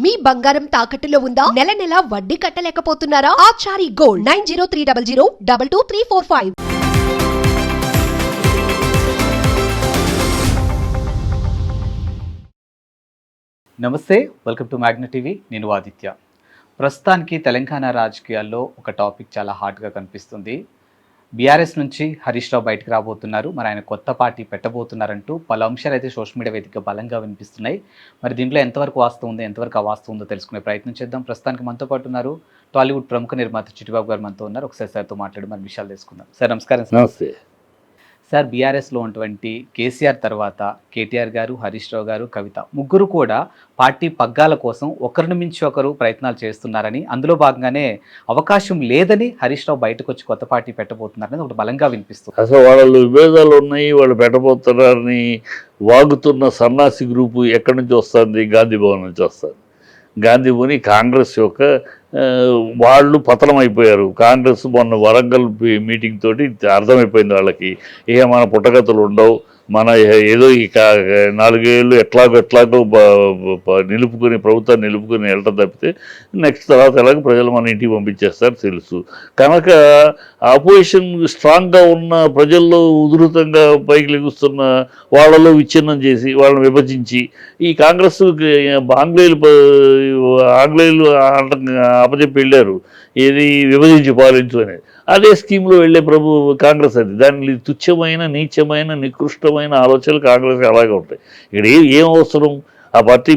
మీ బంగారం తాకట్టులో ఉందా? నెల నెల వడ్డీ కట్టలేకపోతున్నారా? ఆచారి గోల్డ్ 9030022345. నమస్తే, వెల్కమ్ టు మ్యాగ్నెట్ టీవీ. నేను ఆదిత్య. ప్రస్తుతానికి తెలంగాణ రాజకీయాల్లో ఒక టాపిక్ చాలా హాట్గా కనిపిస్తుంది. బీఆర్ఎస్ నుంచి హరీష్ రావు బయటకు రాబోతున్నారు. మరి ఆయన కొత్త పార్టీ పెట్టబోతున్నారంటూ పలు అంశాలు అయితే సోషల్ మీడియా వేదికగా బలంగా వినిపిస్తున్నాయి. మరి దీంట్లో ఎంతవరకు వాస్తవం ఉందో, ఎంతవరకు అవాస్తవం ఉందో తెలుసుకునే ప్రయత్నం చేద్దాం. ప్రస్తుతానికి మనతో పాటు ఉన్నారు టాలీవుడ్ ప్రముఖ నిర్మాత చిట్టిబాబు గారు మనతో ఉన్నారు. ఒకసారి సార్తో మాట్లాడి మరి విషయాలు తెలుసుకుందాం. సార్ నమస్కారం. నమస్తే సార్, బీఆర్ఎస్లో ఉన్నటువంటి కేసీఆర్ తర్వాత కేటీఆర్ గారు, హరీష్ రావు గారు, కవిత ముగ్గురు కూడా పార్టీ పగ్గాల కోసం ఒకరిని మించి ఒకరు ప్రయత్నాలు చేస్తున్నారని, అందులో భాగంగానే అవకాశం లేదని హరీష్ రావు బయటకు వచ్చి కొత్త పార్టీ పెట్టబోతున్నారని ఒకటి బలంగా వినిపిస్తుంది. అసలు వాళ్ళు విభేదాలు ఉన్నాయి, వాళ్ళు పెట్టబోతున్నారని వాగుతున్న సన్నాసి గ్రూపు ఎక్కడి నుంచి వస్తుంది? గాంధీ భవన్ నుంచి వస్తుంది. గాంధీ భవన్ కాంగ్రెస్ యొక్క వాళ్ళు పతనం అయిపోయారు. కాంగ్రెస్ మొన్న వరంగల్ మీటింగ్ తోటి అర్థమైపోయింది వాళ్ళకి, ఇక మన పుట్టగతులు ఉండవు, మన ఏదో ఇక 4 ఏళ్ళు ఎట్లాగో నిలుపుకొని ప్రభుత్వాన్ని నిలుపుకొని వెళ్ళటం తప్పితే నెక్స్ట్ తర్వాత ఎలాగో ప్రజలు మన ఇంటికి పంపించేస్తారు తెలుసు. కనుక ఆపోజిషన్ స్ట్రాంగ్గా ఉన్న ప్రజల్లో ఉధృతంగా పైకి లెగుస్తున్న వాళ్ళలో విచ్ఛిన్నం చేసి వాళ్ళని విభజించి ఈ కాంగ్రెస్ ఆంగ్లేయులు అప్పచెప్పి వెళ్ళారు, ఏది విభజించి పాలించు అనేది. అదే స్కీమ్లో వెళ్ళే కాంగ్రెస్ అది. దాని తుచ్చమైన, నీచమైన, నికృష్టమైన ఆలోచనలు కాంగ్రెస్ అలాగే ఉంటాయి. ఇక్కడ ఏం అవసరం? ఆ పార్టీ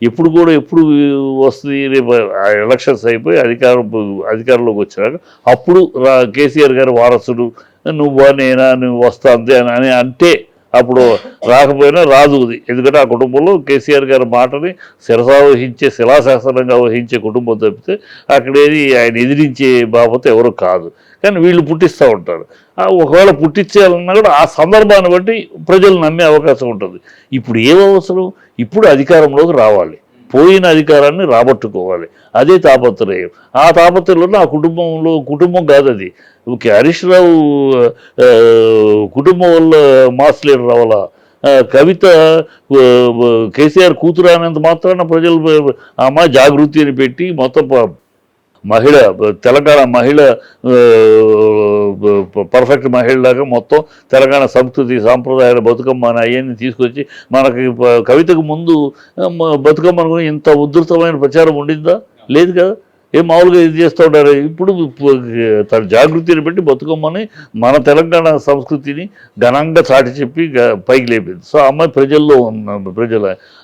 ఎప్పుడు వస్తుంది? రేపు ఎలక్షన్స్ అయిపోయి అధికారంలోకి వచ్చినాక అప్పుడు కేసీఆర్ గారి వారసుడు నువ్వా నేనా, నువ్వు వస్తా అంతే అని అంటే అప్పుడు రాకపోయినా రాదు. ఎందుకంటే ఆ కుటుంబంలో కేసీఆర్ గారి మాటని శిలాశాసనంగా వహించే కుటుంబం తప్పితే అక్కడేది ఆయన ఎదిరించే బాబత ఎవరు కాదు. కానీ వీళ్ళు పుట్టిస్తూ ఉంటారు. ఒకవేళ పుట్టించాలన్నా కూడా ఆ సందర్భాన్ని బట్టి ప్రజలు నమ్మే అవకాశం ఉంటుంది. ఇప్పుడు ఏం అవసరం? ఇప్పుడు అధికారంలోకి రావాలి, పోయిన అధికారాన్ని రాబట్టుకోవాలి, అదే తాపత్రయం. ఆ తాపత్రయంలో ఆ కుటుంబం కాదు అది. హరీష్ రావు కుటుంబం వల్ల మాస్ లీడర్ అవ్వాలా, కవిత కేసీఆర్ కూతురు అనేంత మాత్రాన ప్రజలు అమ్మాయి జాగృతి అని పెట్టి మొత్తం తెలంగాణ మహిళ పర్ఫెక్ట్ మహిళలాగా మొత్తం తెలంగాణ సంస్కృతి సాంప్రదాయాల బతుకమ్మ అని అవన్నీ తీసుకొచ్చి మనకి కవితకు ముందు బతుకమ్మను కూడా ఇంత ఉధృతమైన ప్రచారం ఉండిందా? లేదు కదా. మామూలుగా ఇది చేస్తూ ఉంటారు. ఇప్పుడు తన జాగృతిని బట్టి బతుకమ్మని మన తెలంగాణ సంస్కృతిని ఘనంగా చాటి చెప్పి పైకి లేపింది. సో అమ్మాయి ప్రజల్లో ఉన్న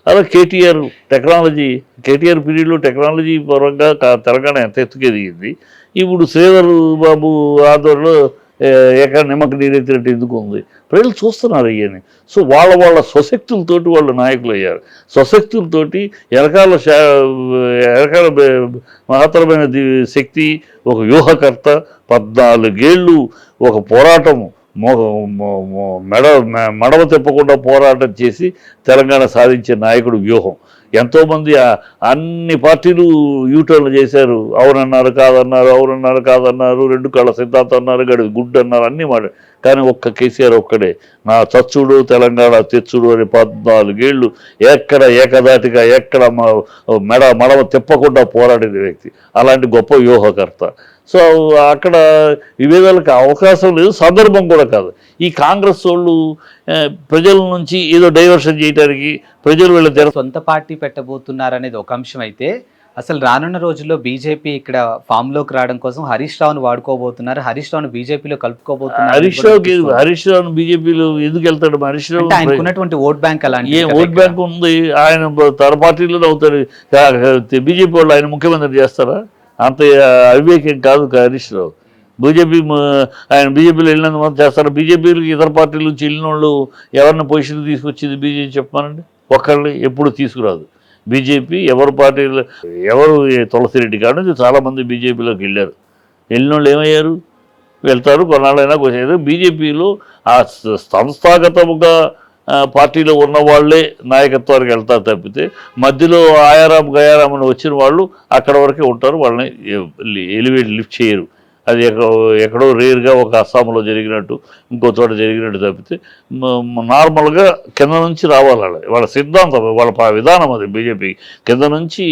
అలా కేటీఆర్ పీరియడ్లో టెక్నాలజీ పరంగా తెలంగాణ ఎంత ఎత్తుకెదిగింది. ఇప్పుడు శ్రీధర్ బాబు ఆధ్వర్యంలో నిమ్మకి నీరెత్తినట్టు ఎందుకు ఉంది? ప్రజలు చూస్తున్నారు అయ్యని. సో వాళ్ళ స్వశక్తులతోటి వాళ్ళు నాయకులు అయ్యారు. స్వశక్తులతోటి వెనకాల మహత్తరమైన శక్తి, ఒక వ్యూహకర్త, 14 ఏళ్ళు ఒక పోరాటము మడవ తిప్పకుండా పోరాటం చేసి తెలంగాణ సాధించే నాయకుడు వ్యూహం. ఎంతోమంది అన్ని పార్టీలు యూటర్న్లు చేశారు. అవునన్నారు కాదన్నారు, 2 కళ్ళ సిద్ధాంతం అన్నారు, గడి గుడ్ అన్నారు, అన్నీ మాట. కానీ ఒక్క కేసీఆర్ ఒక్కడే నా చచ్చుడు తెలంగాణ తెచ్చుడు అని 14 ఏళ్ళు ఏకదాటిగా మడవ తిప్పకుండా పోరాడిన వ్యక్తి, అలాంటి గొప్ప వ్యూహకర్త. సో అక్కడ విభేదాలకు అవకాశం లేదు, సందర్భం కూడా కాదు. ఈ కాంగ్రెస్ వాళ్ళు ప్రజల నుంచి ఏదో డైవర్షన్ చేయడానికి ప్రజలు వీళ్ళ సొంత పార్టీ పెట్టబోతున్నారనేది ఒక అంశం అయితే, అసలు రానున్న రోజుల్లో బీజేపీ ఇక్కడ ఫామ్లోకి రావడం కోసం హరీష్ రావును వాడుకోబోతున్నారు, హరీష్ రావును బీజేపీలో కలుపుకోబోతున్నారు. హరీష్ రావును బీజేపీలో ఎందుకు వెళ్తాడు? హరీష్ రావు ఆయనకున్నటువంటి ఓట్ బ్యాంక్ అలాంటి ఓట్ బ్యాంక్ ఉంది. ఆయన తన పార్టీలోనే అవుతాడు. బీజేపీ వాళ్ళు ఆయన ముఖ్యమంత్రి చేస్తారా? అంత అవివేకం కాదు హరీష్ రావు. ఆయన బీజేపీలో వెళ్ళినంత మాత్రం చేస్తారు. బీజేపీకి ఇతర పార్టీల నుంచి వెళ్ళిన వాళ్ళు ఎవరిని పొజిషన్ తీసుకొచ్చింది బీజేపీ చెప్పానండి? ఒకళ్ళని ఎప్పుడు తీసుకురాదు బీజేపీ. ఎవరు తులసిరెడ్డి కాడ నుంచి చాలామంది బీజేపీలోకి వెళ్ళిన వాళ్ళు ఏమయ్యారు? వెళ్తారు, కొన్నాళ్ళైనా వచ్చేది. బీజేపీలో ఆ సంస్థాగతముగా పార్టీలో ఉన్న వాళ్ళే నాయకత్వానికి వెళ్తారు తప్పితే మధ్యలో ఆయారాం గయారాం అని వచ్చిన వాళ్ళు అక్కడ వరకే ఉంటారు. వాళ్ళని లిఫ్ట్ చేయరు. అది ఎక్కడో రేర్గా ఒక అస్సాంలో జరిగినట్టు ఇంకో చోట జరిగినట్టు తప్పితే నార్మల్గా కింద నుంచి రావాలి వాళ్ళ సిద్ధాంతం, వాళ్ళ విధానం అది. బీజేపీ కింద నుంచి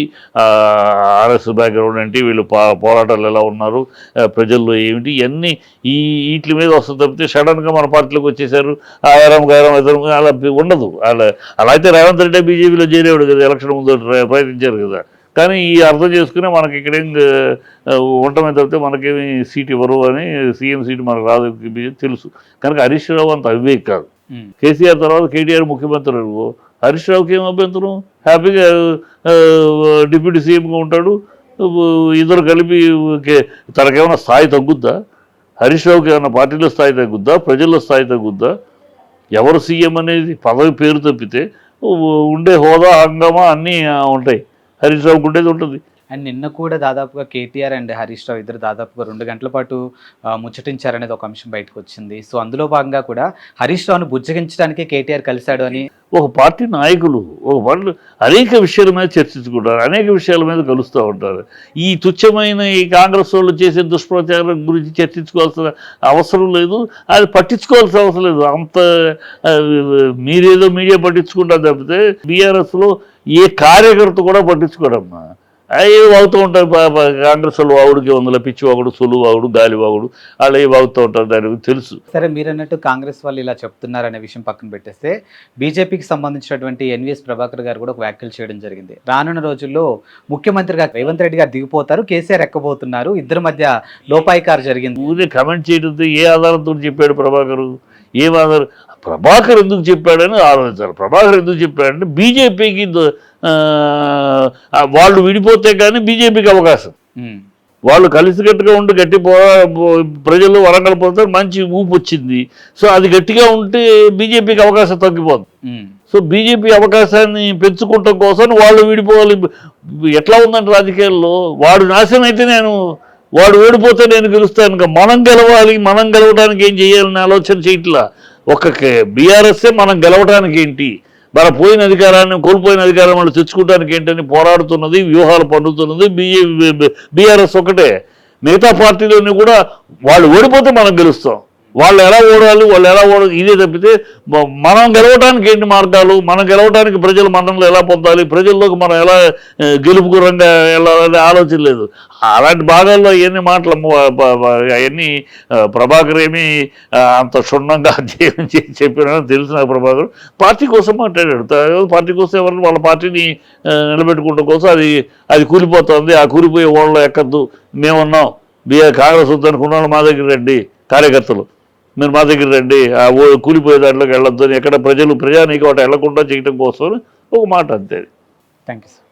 ఆర్ఎస్ బ్యాక్గ్రౌండ్ ఏంటి, వీళ్ళు పోరాటాలు ఎలా ఉన్నారు, ప్రజల్లో ఏమిటి, ఇవన్నీ వీటి మీద వస్తుంది తప్పితే సడన్గా మన పార్టీలోకి వచ్చేసారు ఆయారం గారం ఇతరం అలా ఉండదు. అలా అయితే రేవంత్ రెడ్డి బీజేపీలో చేరేవాడు కదా, ఎలక్షన్ ముందు ప్రయత్నించారు కదా. కానీ ఈ అర్థం చేసుకునే మనకి ఇక్కడేం ఉండటమే తప్పితే మనకేమి సీట్ ఇవ్వరు అని, సీఎం సీట్ మనకు రాదు తెలుసు. కనుక హరీష్ రావు అంత అవివేక్ కాదు. కేసీఆర్ తర్వాత కేటీఆర్ ముఖ్యమంత్రి అనుకో, హరీష్ రావుకి ఏం అభ్యంతరం, హ్యాపీగా డిప్యూటీ సీఎంగా ఉంటాడు. ఇద్దరు కలిపి తనకేమైనా స్థాయి తగ్గుద్దా? హరీష్ రావుకి ఏమైనా పార్టీలో స్థాయి తగ్గుద్దా, ప్రజల్లో స్థాయి తగ్గుద్దా? ఎవరు సీఎం అనేది పదవి పేరు తప్పితే ఉండే హోదా హంగామా అన్నీ ఉంటాయి. హరీష్ రావుకి ఉండేది ఉంటుంది. అండ్ నిన్న కూడా దాదాపుగా కేటీఆర్ అండ్ హరీష్ రావు ఇద్దరు దాదాపుగా 2 గంటల పాటు ముచ్చటించారనేది ఒక అంశం బయటకు వచ్చింది. సో అందులో భాగంగా కూడా హరీష్ రావును బుజ్జగించడానికి కేటీఆర్ కలిశాడు అని ఒక పార్టీ నాయకులు అనేక విషయాల మీద చర్చించుకుంటారు, అనేక విషయాల మీద కలుస్తూ ఉంటారు. ఈ తుచ్చమైన ఈ కాంగ్రెస్ వాళ్ళు చేసే దుష్ప్రచారం గురించి చర్చించుకోవాల్సిన అవసరం లేదు, అది పట్టించుకోవాల్సిన అవసరం లేదు. అంత మీరేదో మీడియా పట్టించుకుంటారు తప్పితే బీఆర్ఎస్లో ఏ కార్యకర్త కూడా పట్టించుకోడమ్మా. ఏవి వాగుతూ ఉంటారు కాంగ్రెస్ వాళ్ళు, వాగుడికి వందల పిచ్చి వాగుడు, సొలు వాగుడు, గాలి వాగుడు, వాళ్ళు ఏ వాగుతూ ఉంటారు, దాని తెలుసు. సరే, మీరు అన్నట్టు కాంగ్రెస్ వాళ్ళు ఇలా చెప్తున్నారనే విషయం పక్కన పెట్టేస్తే బీజేపీకి సంబంధించినటువంటి ఎన్వీఎస్ ప్రభాకర్ గారు కూడా ఒక వ్యాఖ్యలు చేయడం జరిగింది. రానున్న రోజుల్లో ముఖ్యమంత్రిగా రేవంత్ రెడ్డి గారు దిగిపోతారు, కేసీఆర్ ఎక్కబోతున్నారు, ఇద్దరి మధ్య లోపాయికారు జరిగింది. ఊరే కమెంట్ చేయడంతో ఏ ఆధారంతో చెప్పాడు ప్రభాకర్? ఏం ఆధారం? ప్రభాకర్ ఎందుకు చెప్పాడని ఆలోచించాలి. ప్రభాకర్ ఎందుకు చెప్పాడంటే బీజేపీకి వాళ్ళు విడిపోతే కానీ బీజేపీకి అవకాశం, వాళ్ళు కలిసికట్టుగా ఉండి గట్టి ప్రజలు వరంగల్ పోతే మంచి ఊపు వచ్చింది. సో అది గట్టిగా ఉంటే బీజేపీకి అవకాశం తగ్గిపోతుంది. సో బీజేపీ అవకాశాన్ని పెంచుకోవటం కోసం వాళ్ళు విడిపోవాలి. ఎట్లా ఉందంటే రాజకీయాల్లో, వాడు నాశనం అయితే వాడు ఓడిపోతే నేను గెలుస్తాను, ఇంకా మనం గెలవాలి, మనం గెలవడానికి ఏం చేయాలని ఆలోచన చేయట్లా. ఒక బీఆర్ఎస్ఏ మనం గెలవడానికి ఏంటి, మన పోయిన అధికారాన్ని, కోల్పోయిన అధికారం వాళ్ళు తెచ్చుకోవడానికి ఏంటని పోరాడుతున్నది, వ్యూహాలు పన్నుతున్నది బీఆర్ఎస్ ఒకటే. మిగతా పార్టీలోని కూడా వాళ్ళు ఓడిపోతే మనం గెలుస్తాం, వాళ్ళు ఎలా ఓడాలి, ఇదే తప్పితే మనం గెలవడానికి ఏంటి మార్గాలు, మనం గెలవడానికి ప్రజల మన్ననలు ఎలా పొందాలి, ప్రజల్లోకి మనం ఎలా గెలుపుగురంగా వెళ్ళాలని ఆలోచన లేదు. అలాంటి భాగాల్లో ఎన్ని మాటలు అవన్నీ ప్రభాకర్ ఏమీ అంత క్షుణ్ణంగా చెప్పినా తెలిసిన ప్రభాకర్ పార్టీ కోసం మాట్లాడాడు. పార్టీ కోసం ఎవరిని వాళ్ళ పార్టీని నిలబెట్టుకోవడం కోసం అది కూలిపోతుంది, ఆ కూలిపోయే ఓళ్ళలో ఎక్కద్దు, మేమున్నాం, కాంగ్రెస్ వద్దనుకున్న మా దగ్గర రండి, కార్యకర్తలు మీరు మా దగ్గర రండి, ఆ కూలిపోయే దాంట్లోకి వెళ్ళొద్దు అని ఎక్కడ ప్రజానీకం అటు వెళ్లకుండా చేయడం కోసం ఒక మాట అంతే. Thank you sir.